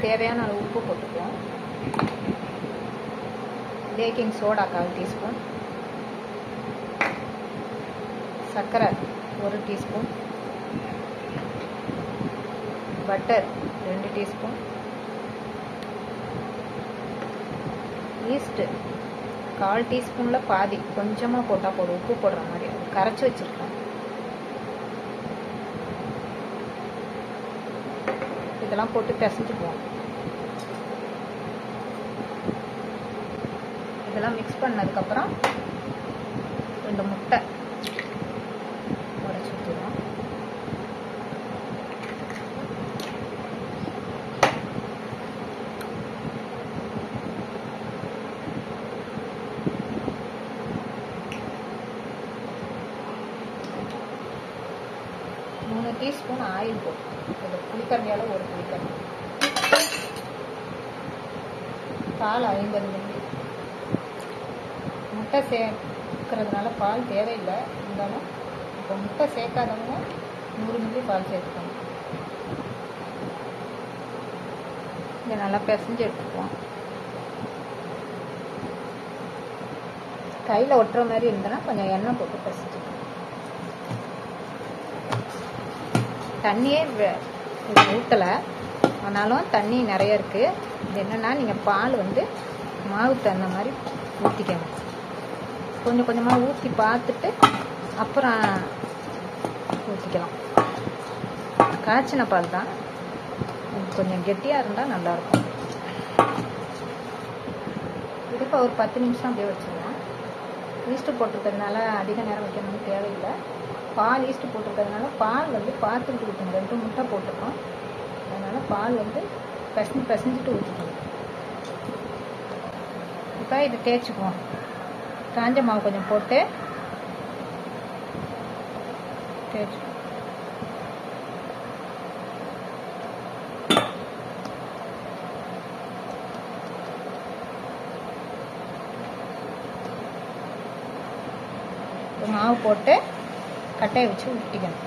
தேவையான அளவு உப்பு போட்டுக்குவோம். பேக்கிங் சோடா 1/4 டீஸ்பூன், சர்க்கரை 1 டீஸ்பூன், பட்டர் 2 டீஸ்பூன், ஈஸ்ட்டு 1/4 டீஸ்பூனில் பாதி, கொஞ்சமாக போட்டால் போதும், உப்பு போடுற மாதிரி. கரைச்சி வச்சுருக்கேன். இதெல்லாம் போட்டு பிசைஞ்சுக்குவோம். இதெல்லாம் மிக்ஸ் பண்ணதுக்கப்புறம் 2 முட்டை உடைச்சி ஊற்றிடுவோம். டீஸ்பூன் ஆயில் போட்டு, இது புளிக்கரண்டியால் 1 புளிக்கரண்டி, பால் 50 மில்லி. முட்டை சேர்க்கறதுனால பால் தேவையில்லை, இருந்தாலும் இப்போ முட்டை சேர்க்காதவங்க 100 மில்லி பால் சேர்த்துக்கணும். இதை நல்லா பிசைஞ்சு எடுத்துக்குவோம். கையில் ஒட்டுற மாதிரி இருந்ததுன்னா கொஞ்சம் எண்ணெய் போட்டு பிசைஞ்சுக்கணும். தண்ணியே ஊற்றலை, ஆனாலும் தண்ணி நிறைய இருக்குது. இது என்னென்னா, நீங்கள் பால் மாவு தண்ணி மாதிரி ஊற்றிக்கணும். கொஞ்சம் கொஞ்சமாக ஊற்றி பார்த்துட்டு அப்புறம் ஊற்றிக்கலாம். காய்ச்சின பால் தான், கொஞ்சம் கெட்டியாக இருந்தால் நல்லாயிருக்கும். இதுக்கு ஒரு 10 நிமிஷம் அப்படியே வச்சுருவோம். ஈஸ்ட்டு போட்டிருக்கிறதுனால அதிக நேரம் வைக்கணும்னு தேவையில்லை. பால் ஈஸ்ட்டு போட்டிருக்கிறதுனால பால் பார்த்துக்கிட்டு ஊற்றணும். 2 முட்டை போட்டுருக்கோம், அதனால் பால் பிசைஞ்சிட்டு ஊற்றிக்கணும். இப்போ இதை தேய்ச்சிக்குவோம். காஞ்ச மாவு கொஞ்சம் போட்டு தேய்ச்சிக்குவோம். மாவு போட்டு கட்டையை வச்சு ஊற்றிக்கணும்.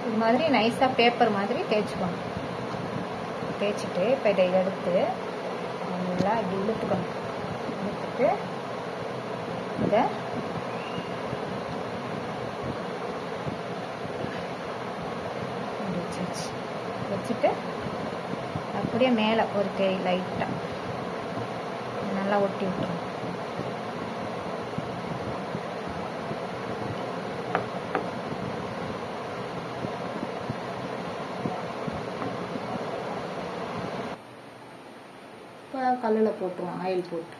இது மாதிரி நைஸாக பேப்பர் மாதிரி தேய்ச்சிக்கணும். தேய்ச்சிட்டு இப்போ இதை எடுத்து நல்லா இப்படி இழுத்துக்கணும். இழுத்துட்டு இதை வச்சுட்டு அப்படியே மேலே ஒரு கை லைட்டாக நல்லா ஒட்டி விட்டுரும். கல்லில் போட்டுருவோம், ஆயில் போட்டு.